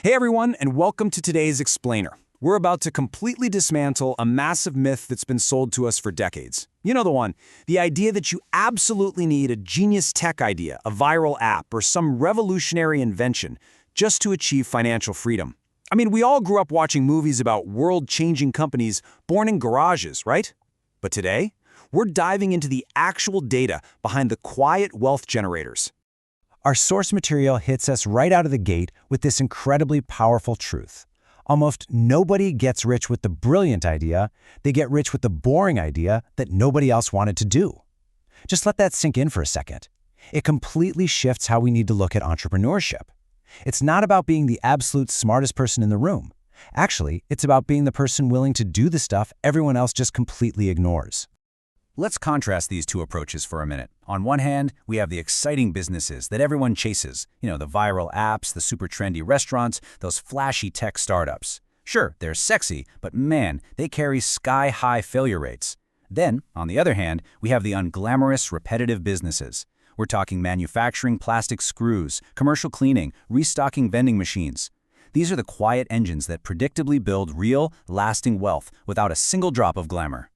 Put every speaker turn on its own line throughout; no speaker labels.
Hey everyone, and welcome to today's Explainer. We're about to completely dismantle a massive myth that's been sold to us for decades. You know the one, the idea that you absolutely need a genius tech idea, a viral app, or some revolutionary invention just to achieve financial freedom. I mean, we all grew up watching movies about world-changing companies born in garages, right? But today, we're diving into the actual data behind the quiet wealth generators. Our source material hits us right out of the gate with this incredibly powerful truth. Almost nobody gets rich with the brilliant idea, they get rich with the boring idea that nobody else wanted to do. Just let that sink in for a second. It completely shifts how we need to look at entrepreneurship. It's not about being the absolute smartest person in the room. Actually, it's about being the person willing to do the stuff everyone else just completely ignores. Let's contrast these two approaches for a minute. On one hand, we have the exciting businesses that everyone chases. The viral apps, the super trendy restaurants, those flashy tech startups. Sure, they're sexy, but man, they carry sky-high failure rates. Then, on the other hand, we have the unglamorous, repetitive businesses. We're talking manufacturing plastic screws, commercial cleaning, restocking vending machines. These are the quiet engines that predictably build real, lasting wealth without a single drop of glamour.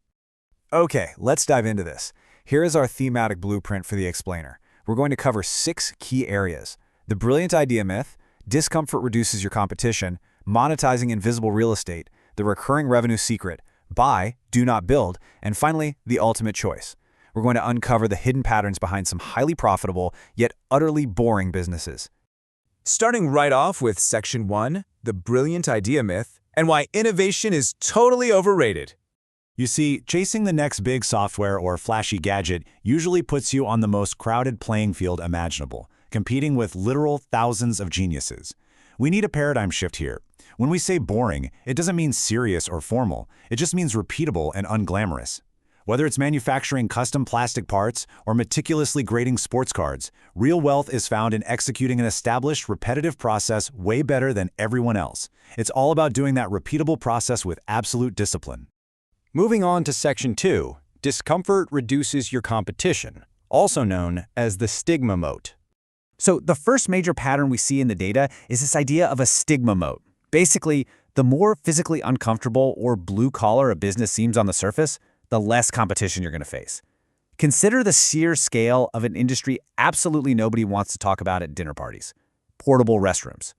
Okay, let's dive into this. Here is our thematic blueprint for the Explainer. We're going to cover 6 key areas: the brilliant idea myth, discomfort reduces your competition, monetizing invisible real estate, the recurring revenue secret, buy, do not build, and finally, the ultimate choice. We're going to uncover the hidden patterns behind some highly profitable yet utterly boring businesses.
Starting right off with Section 1, the brilliant idea myth, and why innovation is totally overrated.
You see, chasing the next big software or flashy gadget usually puts you on the most crowded playing field imaginable, competing with literal thousands of geniuses. We need a paradigm shift here. When we say boring, it doesn't mean serious or formal. It just means repeatable and unglamorous. Whether it's manufacturing custom plastic parts or meticulously grading sports cards, real wealth is found in executing an established, repetitive process way better than everyone else. It's all about doing that repeatable process with absolute discipline.
Moving on to Section 2, discomfort reduces your competition, also known as the stigma moat. So the first major pattern we see in the data is this idea of a stigma moat. Basically, the more physically uncomfortable or blue-collar a business seems on the surface, the less competition you're going to face. Consider the sheer scale of an industry absolutely nobody wants to talk about at dinner parties: portable restrooms.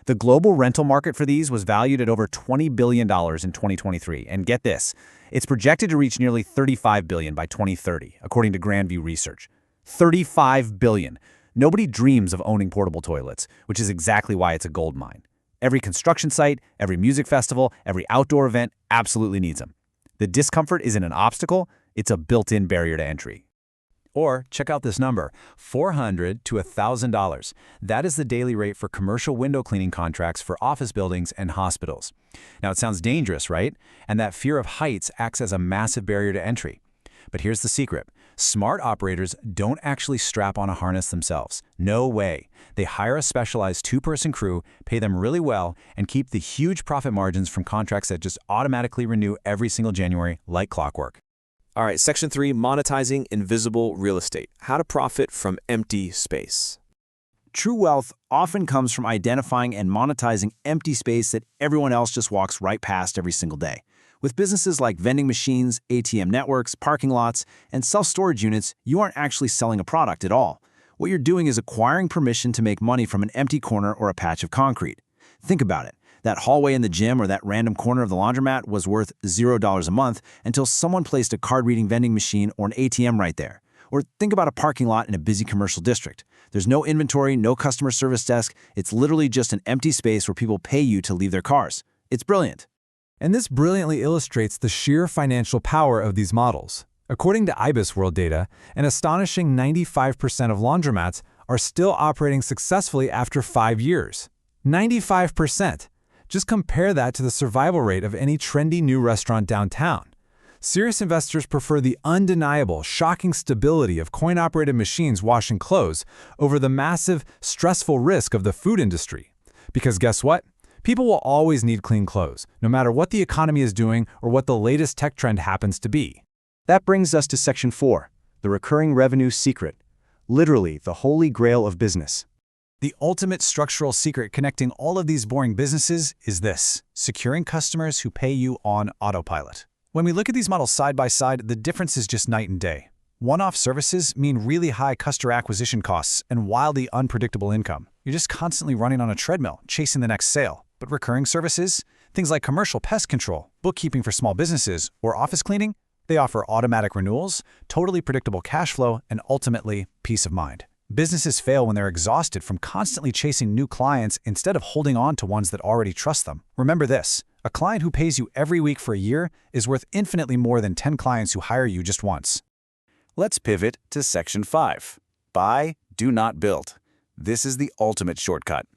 The global rental market for these was valued at over $20 billion in 2023, and get this, it's projected to reach nearly $35 billion by 2030, according to Grandview Research. $35 billion. Nobody dreams of owning portable toilets, which is exactly why it's a gold mine. Every construction site, every music festival, every outdoor event absolutely needs them. The discomfort isn't an obstacle, it's a built-in barrier to entry.
Or check out this number, $400 to $1,000. That is the daily rate for commercial window cleaning contracts for office buildings and hospitals. Now, it sounds dangerous, right? And that fear of heights acts as a massive barrier to entry. But here's the secret. Smart operators don't actually strap on a harness themselves. No way. They hire a specialized 2-person crew, pay them really well, and keep the huge profit margins from contracts that just automatically renew every single January like clockwork.
All right, Section 3, monetizing invisible real estate, how to profit from empty space.
True wealth often comes from identifying and monetizing empty space that everyone else just walks right past every single day. With businesses like vending machines, ATM networks, parking lots, and self-storage units, you aren't actually selling a product at all. What you're doing is acquiring permission to make money from an empty corner or a patch of concrete. Think about it. That hallway in the gym or that random corner of the laundromat was worth $0 a month until someone placed a card-reading vending machine or an ATM right there. Or think about a parking lot in a busy commercial district. There's no inventory, no customer service desk. It's literally just an empty space where people pay you to leave their cars. It's brilliant.
And this brilliantly illustrates the sheer financial power of these models. According to IBIS World data, an astonishing 95% of laundromats are still operating successfully after 5 years. 95%! Just compare that to the survival rate of any trendy new restaurant downtown. Serious investors prefer the undeniable, shocking stability of coin-operated machines washing clothes over the massive, stressful risk of the food industry. Because guess what? People will always need clean clothes, no matter what the economy is doing or what the latest tech trend happens to be.
That brings us to Section 4, the recurring revenue secret, literally the holy grail of business.
The ultimate structural secret connecting all of these boring businesses is this: securing customers who pay you on autopilot. When we look at these models side by side, the difference is just night and day. One-off services mean really high customer acquisition costs and wildly unpredictable income. You're just constantly running on a treadmill, chasing the next sale. But recurring services, things like commercial pest control, bookkeeping for small businesses, or office cleaning, they offer automatic renewals, totally predictable cash flow, and ultimately, peace of mind. Businesses fail when they're exhausted from constantly chasing new clients instead of holding on to ones that already trust them. Remember this: a client who pays you every week for a year is worth infinitely more than 10 clients who hire you just once.
Let's pivot to Section 5. Buy, do not build. This is the ultimate shortcut.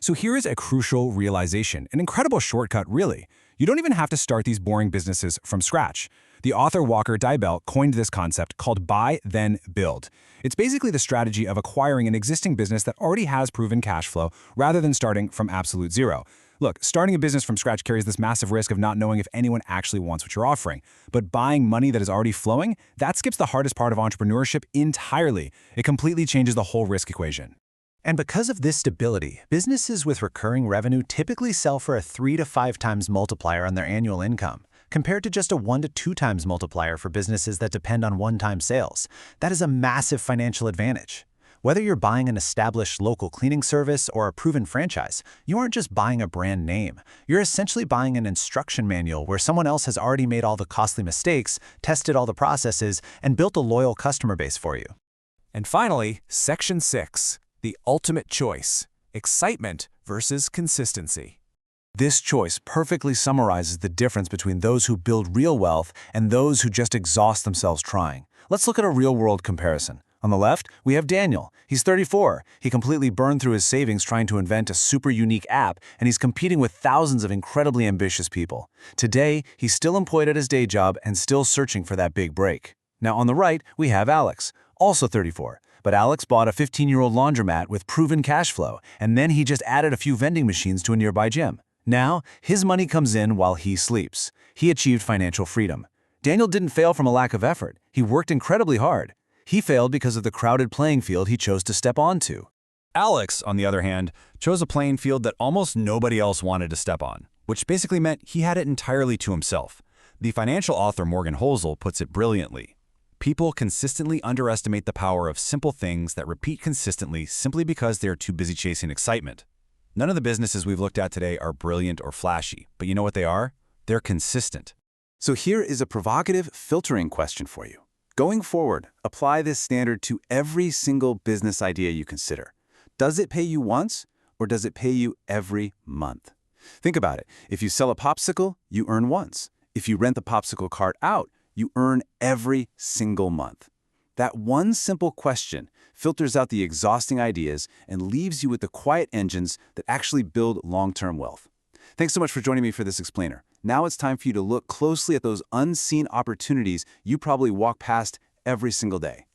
So here is a crucial realization, an incredible shortcut really. You don't even have to start these boring businesses from scratch. The author Walker Dybel coined this concept called buy, then build. It's basically the strategy of acquiring an existing business that already has proven cash flow rather than starting from absolute zero. Look, starting a business from scratch carries this massive risk of not knowing if anyone actually wants what you're offering. But buying money that is already flowing, that skips the hardest part of entrepreneurship entirely. It completely changes the whole risk equation.
And because of this stability, businesses with recurring revenue typically sell for a 3 to 5 times multiplier on their annual income, compared to just a 1 to 2 times multiplier for businesses that depend on one-time sales. That is a massive financial advantage. Whether you're buying an established local cleaning service or a proven franchise, you aren't just buying a brand name. You're essentially buying an instruction manual where someone else has already made all the costly mistakes, tested all the processes, and built a loyal customer base for you.
And finally, Section 6. The ultimate choice: excitement versus consistency.
This choice perfectly summarizes the difference between those who build real wealth and those who just exhaust themselves trying. Let's look at a real-world comparison. On the left, we have Daniel. He's 34. He completely burned through his savings trying to invent a super unique app, and he's competing with thousands of incredibly ambitious people. Today, he's still employed at his day job and still searching for that big break. Now on the right, we have Alex, also 34. But Alex bought a 15-year-old laundromat with proven cash flow, and then he just added a few vending machines to a nearby gym. Now, his money comes in while he sleeps. He achieved financial freedom. Daniel didn't fail from a lack of effort. He worked incredibly hard. He failed because of the crowded playing field he chose to step onto.
Alex, on the other hand, chose a playing field that almost nobody else wanted to step on, which basically meant he had it entirely to himself. The financial author Morgan Housel puts it brilliantly. People consistently underestimate the power of simple things that repeat consistently simply because they are too busy chasing excitement. None of the businesses we've looked at today are brilliant or flashy, but you know what they are? They're consistent.
So here is a provocative filtering question for you. Going forward, apply this standard to every single business idea you consider. Does it pay you once, or does it pay you every month? Think about it. If you sell a popsicle, you earn once. If you rent the popsicle cart out, you earn every single month. That one simple question filters out the exhausting ideas and leaves you with the quiet engines that actually build long-term wealth. Thanks so much for joining me for this explainer. Now it's time for you to look closely at those unseen opportunities you probably walk past every single day.